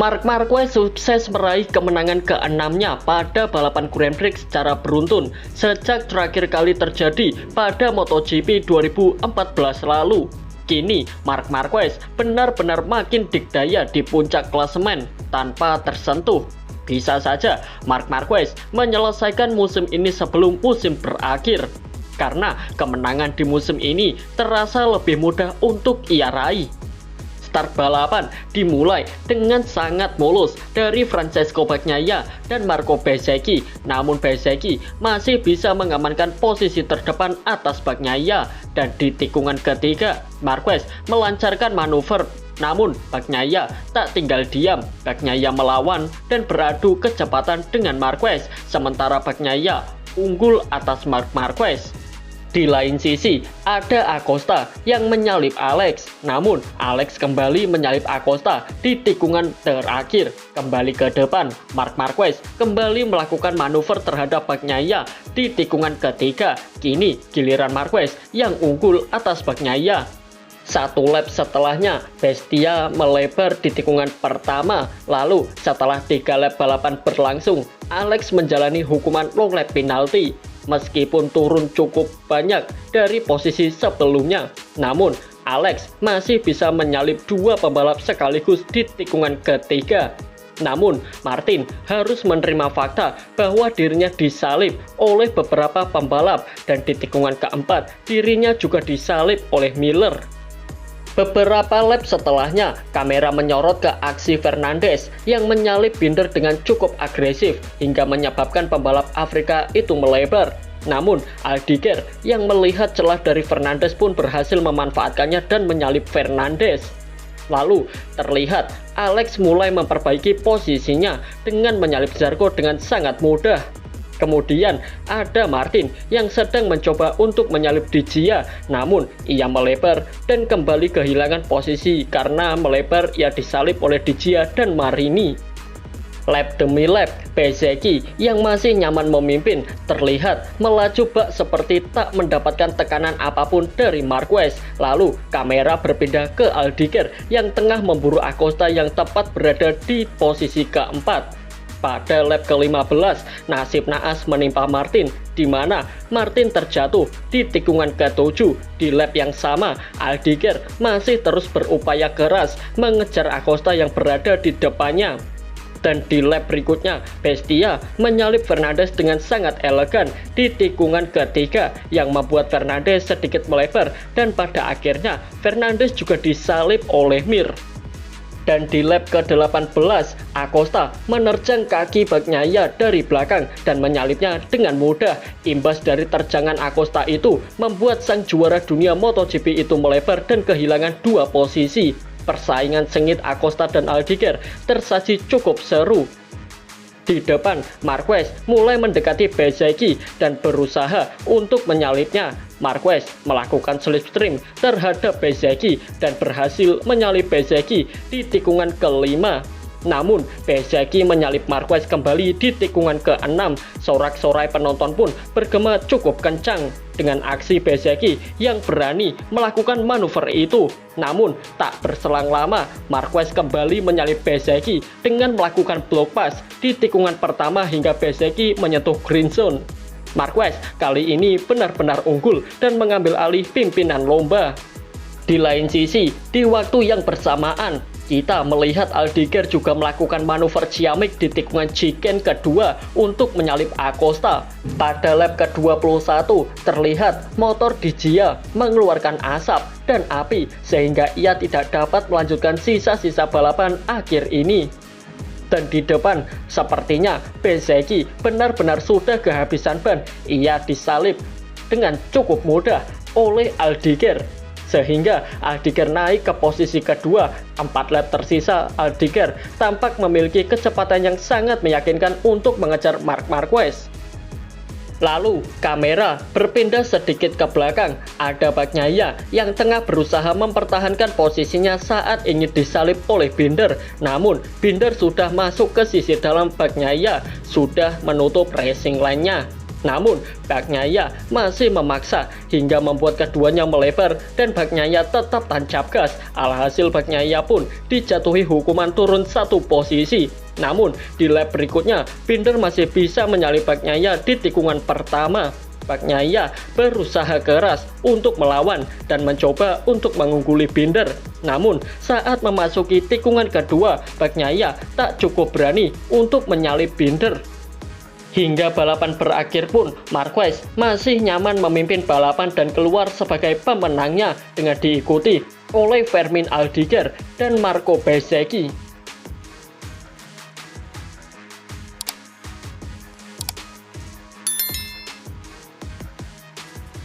Marc Marquez sukses meraih kemenangan ke-6-nya pada balapan Grand Prix secara beruntun sejak terakhir kali terjadi pada MotoGP 2014 lalu. Kini Marc Marquez benar-benar makin dikdaya di puncak klasemen tanpa tersentuh. Bisa saja Marc Marquez menyelesaikan musim ini sebelum musim berakhir, karena kemenangan di musim ini terasa lebih mudah untuk ia raih. Start balapan dimulai dengan sangat mulus dari Francesco Bagnaia dan Marco Bezzecchi, namun Bezzecchi masih bisa mengamankan posisi terdepan atas Bagnaia, dan di tikungan ketiga Marquez melancarkan manuver, namun Bagnaia tak tinggal diam. Bagnaia melawan dan beradu kecepatan dengan Marquez, sementara Bagnaia unggul atas Marc Marquez. Di lain sisi, ada Acosta yang menyalip Alex, namun Alex kembali menyalip Acosta di tikungan terakhir. Kembali ke depan, Marc Marquez kembali melakukan manuver terhadap Bagnaia di tikungan ketiga. Kini giliran Marquez yang unggul atas Bagnaia. Satu lap setelahnya, Bestia melebar di tikungan pertama. Lalu setelah 3 lap balapan berlangsung, Alex menjalani hukuman long lap penalti. Meskipun turun cukup banyak dari posisi sebelumnya, namun Alex masih bisa menyalip 2 pembalap sekaligus di tikungan ketiga. Namun Martin harus menerima fakta bahwa dirinya disalip oleh beberapa pembalap, dan di tikungan keempat dirinya juga disalip oleh Miller. Beberapa lap setelahnya, kamera menyorot ke aksi Fernandez yang menyalip Binder dengan cukup agresif hingga menyebabkan pembalap Afrika itu melebar. Namun Aldiger yang melihat celah dari Fernandez pun berhasil memanfaatkannya dan menyalip Fernandez. Lalu terlihat Alex mulai memperbaiki posisinya dengan menyalip Zarco dengan sangat mudah. Kemudian ada Martin yang sedang mencoba untuk menyalip Di Gia, namun ia melebar dan kembali kehilangan posisi karena melebar ia disalip oleh Di Gia dan Marini. Lap demi lap, Bezzecchi yang masih nyaman memimpin terlihat melaju bak seperti tak mendapatkan tekanan apapun dari Marquez. Lalu kamera berpindah ke Aldiger yang tengah memburu Acosta yang tepat berada di posisi keempat. Pada lap ke-15, nasib naas menimpa Martin, di mana Martin terjatuh di tikungan ke-7. Di lap yang sama, Aldiger masih terus berupaya keras mengejar Acosta yang berada di depannya. Dan di lap berikutnya, Bestia menyalip Fernandez dengan sangat elegan di tikungan ketiga yang membuat Fernandez sedikit melebar, dan pada akhirnya Fernandez juga disalip oleh Mir. Dan di lap ke-18, Acosta menerjang kaki Bagnaia dari belakang dan menyalipnya dengan mudah. Imbas dari terjangan Acosta itu membuat sang juara dunia MotoGP itu melebar dan kehilangan 2 posisi. Persaingan sengit Acosta dan Aldiger tersaji cukup seru. Di depan, Marquez mulai mendekati Bezzecchi dan berusaha untuk menyalipnya. Marquez melakukan slipstream terhadap Bezzecchi dan berhasil menyalip Bezzecchi di tikungan ke-5. Namun Bezzecchi menyalip Marquez kembali di tikungan ke-6. Sorak-sorai penonton pun bergema cukup kencang dengan aksi Bezzecchi yang berani melakukan manuver itu. Namun tak berselang lama, Marquez kembali menyalip Bezzecchi dengan melakukan block pass di tikungan pertama hingga Bezzecchi menyentuh green zone. Marquez kali ini benar-benar unggul dan mengambil alih pimpinan lomba. Di lain sisi, di waktu yang bersamaan, kita melihat Aldiger juga melakukan manuver ciamik di tikungan chicane kedua untuk menyalip Acosta. Pada lap ke-21, terlihat motor Di Gia mengeluarkan asap dan api sehingga ia tidak dapat melanjutkan sisa-sisa balapan akhir ini. Dan di depan, sepertinya Bezzecchi benar-benar sudah kehabisan ban. Ia disalip dengan cukup mudah oleh Aldiger, sehingga Aldiger naik ke posisi kedua. 4 lap tersisa, Aldiger tampak memiliki kecepatan yang sangat meyakinkan untuk mengejar Marc Marquez. Lalu kamera berpindah sedikit ke belakang. Ada Bagnaia yang tengah berusaha mempertahankan posisinya saat ingin disalip oleh Binder. Namun Binder sudah masuk ke sisi dalam. Bagnaia sudah menutup racing line-nya. Namun, Bagnaia masih memaksa hingga membuat keduanya melebar dan Bagnaia tetap tancap gas. Alhasil Bagnaia pun dijatuhi hukuman turun 1 posisi. Namun, di lap berikutnya, Binder masih bisa menyalip Bagnaia di tikungan pertama. Bagnaia berusaha keras untuk melawan dan mencoba untuk mengungguli Binder. Namun, saat memasuki tikungan kedua, Bagnaia tak cukup berani untuk menyalip Binder. Hingga balapan berakhir pun, Marquez masih nyaman memimpin balapan dan keluar sebagai pemenangnya dengan diikuti oleh Fermin Aldiger dan Marco Bezzecchi.